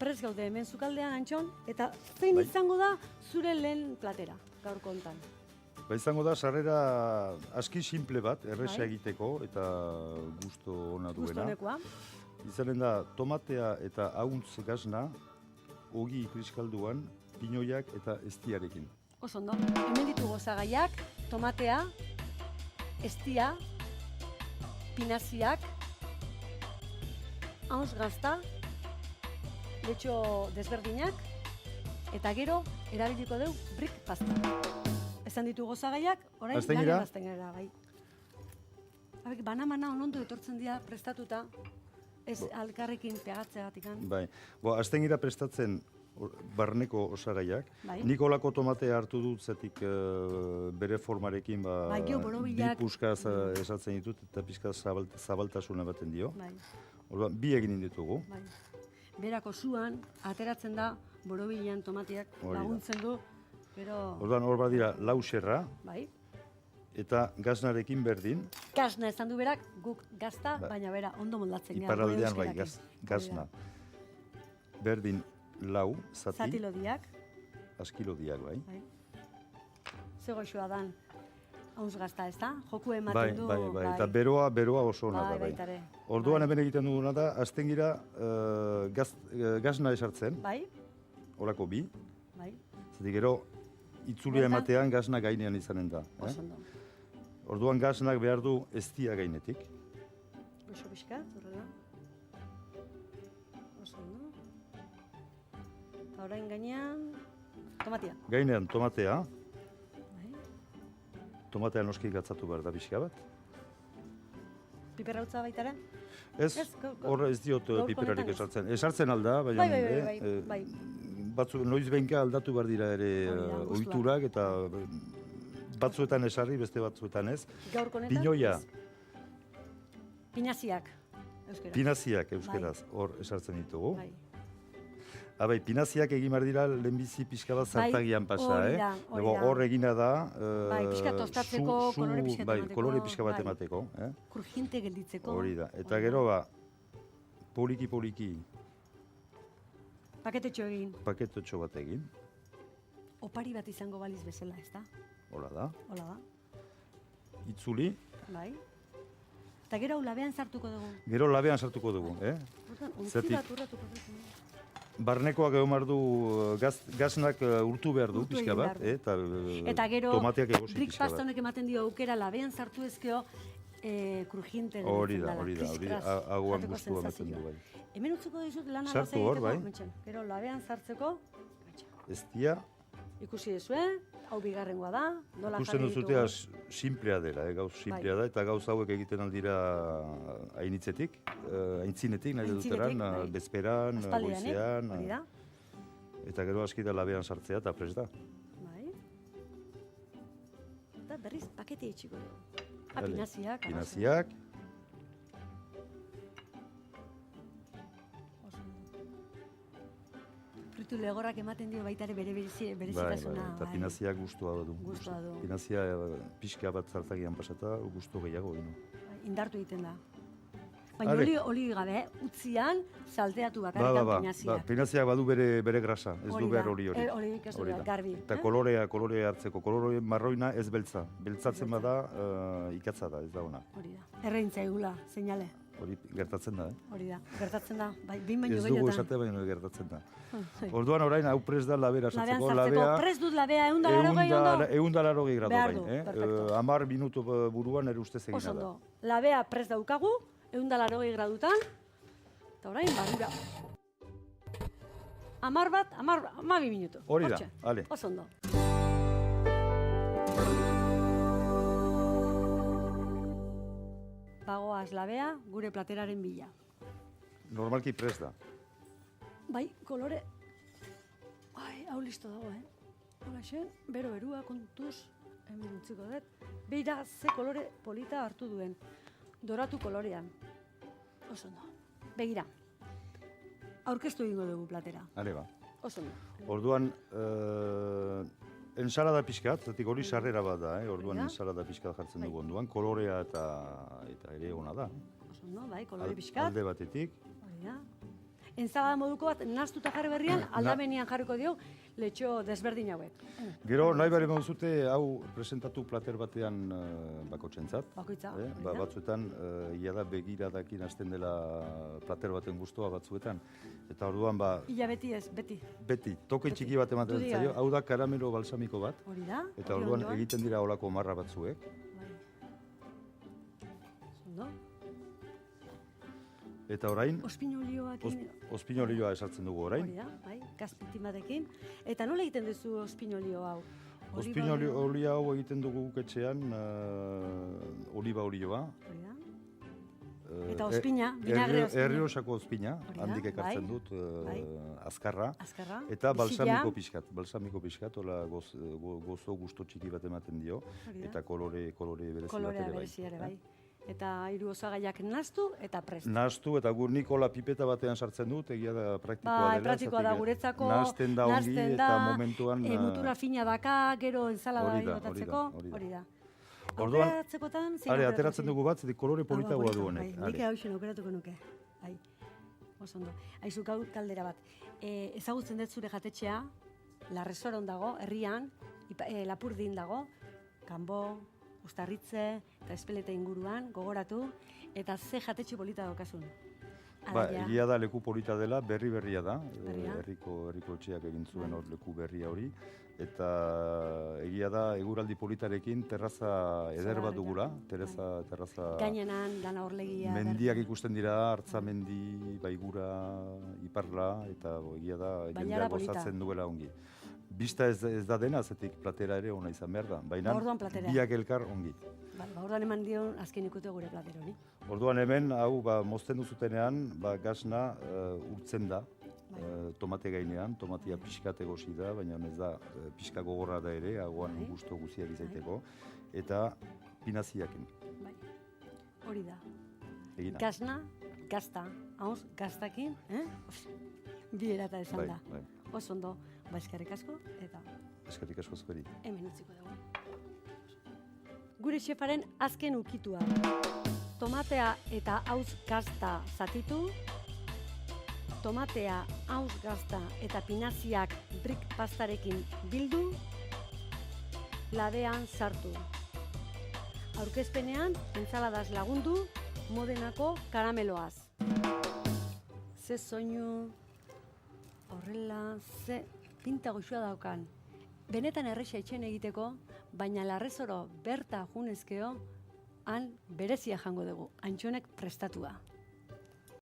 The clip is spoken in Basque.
prest gaude hemen zukaldean, Antxon, eta zein izango da zure lehen platera, gaurko hontan? Ba, izango da, sarrera aski simple bat, erresa egiteko eta gusto ona duena. Gusto honekoa. Izanen da, tomatea eta ahuntz gazna, ogi kriskalduan, pinoiak eta eztiarekin. Oso ondo, hemen ditugu osagaiak, tomatea, eztia, pinaziak, ahuntz gazta, letxo desberdinak, eta gero erabiliko dugu brick pasta. Esan ditugu osagaiak, orain lanen azten gara, bai. Habek, bana-bana onondo etortzen dira prestatuta, ez alkarrekin pegatzeagatik. Bai, azten gira prestatzen barneko osagaiak. Nik olako tomatea hartu dut, zetik bere formarekin bi puska esatzen ditut, eta pixka zabaltasuna baten dio. Bi egin ditugu. Berako zuan, ateratzen da, borobilean tomateak laguntzen du, pero... Orduan, hor badira, lau xerra, eta gaznarekin berdin. Gazna esan du berak, guk gazta, baina bera, ondo moldatzen gara. Iparraldean, bai, gazna. Berdin lau, zati. Zati lodiak. Aski lodiak, bai. Ze goxoa dan, ahuntz gazta, ez da? Joku ematen du. Bai, eta beroa oso ona da, bai. Orduan hemen egiten duguna da, azten gira gazna esartzen. Bai. Olako bi. Bai. Zatik gero, itzulia ematean gazna gainean izanen da. Orduan gaznak behar du eztia gainetik. Goxo pixka, horrela. Oso ondo. Eta orain gainean, tomatea. Gainean tomatea. Tomatea noski gatzatu behar da pixka bat. Piperrautza baitara? Ez, horra ez diot piperrarik esartzen. Esartzen alda, baina bai. Batzu noiz behinka aldatu behar dira ere ohiturak eta batzuetan esarri, beste batzuetan ez. Pinoia. Pinaziak, euskeraz. Pinaziak, euskeraz, hor esartzen ditugu. Bai, pinaziak egin behar dira lehenbizi pixka bat zartagian pasa, hor egina da... Bai, pixka tostatzeko, kolore pixka bat emateko. Kolore pixka bat emateko. Krujinte gelditzeko. Hori da, eta gero poliki. Paketetxo egin. Paketetxo bat egin. Opari bat izango baliz bezala, ez da? Hola da. Itzuli. Bai. Eta gero labean sartuko dugu. Gero labean sartuko dugu, Ontzi bat urratuko dugu. Barnekoak egon behar du, gaznak urtu behar du, pixka bat, eta gero, brick pasta honek ematen dio aukera, labean sartu ezkeo, krujinte gelditzen dela. Hori da, aguan guztua ematen du, bai. Hemen utzuko dizut lana sartu hor, bai. Gero, labean sartzeko, eztia. Ikusi dezue, hau bigarrengoa da, nola jarri ikusten duzutea simplea dela, gauz simplea da, eta gauz hauek egiten aldira hainitzetik, aintzinetik, nahi duteran, bezperan, goizean, eta gero aski da labean sartzea eta prest da. Bai. Eta berriz pakete itxiko dugu. Pinaziak. Pinaziak. Fruitu legorrak ematen dio baita ere berezitasuna. Bai, eta pinaziak guztua du. Pinazia pixka bat zartagian pasata, guztu gehiago. Indartu egiten da. Baina oli gabe, utzian, salteatu bakarrikan pinaziak. Pinaziak badu bere grasa, ez du behar hori. Hori garbi. Eta kolorea hartzeko, kolore marroina ez beltza. Beltzatzen bada, ikatza da, ez da ona. Hori da. Erreintza egula, seinale. Hori gertatzen da, Hori da, gertatzen da. Behin baino gehiagotan. Ez dugu esatea baino gertatzen da. Orduan orain hau prest da labera sartzeko. Labean sartzeko, prest dut labea, 180 ondo? 180 gradu bain. 10 minutu buruan ere ustez egina da. Oso ondo. Labea prest daukagu, 180 gradutan. Eta orain, barrura. 12 minutu. Hori da, ale. Oso ondo. Bagoaz labea, gure plateraren bila. Normalki prest da. Bai, kolore... hau listo dago, Hola xen, berua kontuz, hemen utziko dut. Beira, ze kolore polita hartu duen. Doratu kolorean. Oso ondo. Begira. Aurkeztu egingo dugu platera. Hale ba. Oso ondo. Orduan, ensalada pixkat, zatik hori sarrera bat da, orduan ensalada pixkat jartzen dugu onduan, kolorea eta ere ona da. Oso ondo, bai, kolore pixkat. Alde batetik. ensalada moduko bat nahastuta jarri berrian, aldamenean jarriko dio letxo desberdin hauek. Gero, nahi bari zute hau presentatu plater batean bakotxentzat. Bakoitza. Batzuetan, ia da begiradakin hasten dela plater baten guztua batzuetan. Eta orduan, Ia beti ez, beti. Beti, toke txiki bat ematen zaio. Hau da karamelo balsamiko bat. Hori da. Eta orduan egiten dira olako marra batzuek. Zondo. Eta orain, ospinolioakin. Ospinolioa esartzen dugu orain. Hori da, bai, gazpitimatekin. Eta nola egiten duzu ospinolio hau? Ospinolio hau egiten dugu etxean oliba olioa. Hori da. Eta ospina, vinagre ospina. Erriosako ospina, handik ekartzen dut, azkarra. Eta balsamiko pixkat, hola gozo gusto txiki bat ematen dio. Eta kolore berezi bat ere bai. Eta hiru osagaiak nahastu eta prest. Nahastu eta Nikola pipeta batean sartzen dut, egia da praktikoa dela. Praktikoa da guretzako. Nahasten da ongi eta momentuan... Mutura fina daka, gero ensalada botatzeko, hori da. Aukeratzekotan, ateratzen dugu bat, zetik kolore politagoa du honek. Nik hausen aukeratuko nuke. Oso ondo. Aizu kaldera bat. Ezagutzen dut zure jatetxea, Larresoron dago, herrian, Lapurdin dago, Kanbo, Uztarritze eta Espeleta inguruan, gogoratu, eta ze jatetxe polita daukasun. Egia da leku polita dela, berria da, herriko etxeak egin zuen hor leku berria hori, eta egia da eguraldi politarekin terraza eder bat dugula, terraza... Gainenan, dana horlegia... Mendiak ikusten dira, Artzamendi, Baigura, Iparla, eta egia da jendea gozatzen duela ongi. Bista ez da dena, zetik platera ere ona izan behar da, baina biak elkar ongi. Orduan eman dion azken ikute gure platero hori. Orduan hemen, hau mozten duzutenean, gasna urtzen da, tomate gainean, tomatia pixkat egosi da, baina ez da pixka gogorra da ere, agoan gusto guziak izaiteko, eta pinaziakin. Hori da. Gasna, gazta, hauz, gaztakin, bi erata esan da. Oso ondo, eskerrik asko, eta... Eskerrik asko zukeri. Hemen utziko dugu. Gure xefaren azken ukitua. Tomatea eta hauz gazta zatitu, tomatea, hauz gazta eta pinaziak brik pastarekin bildu, ladean sartu. Aurkezpenean, entsaladas lagundu, Modenako karameloaz. Ze soinu... Horrela, ze pinta goxua daukan. Benetan erresa etxen egiteko, baina Larresoro berta junezkeo, han berezia jango dugu, Antxonek prestatua.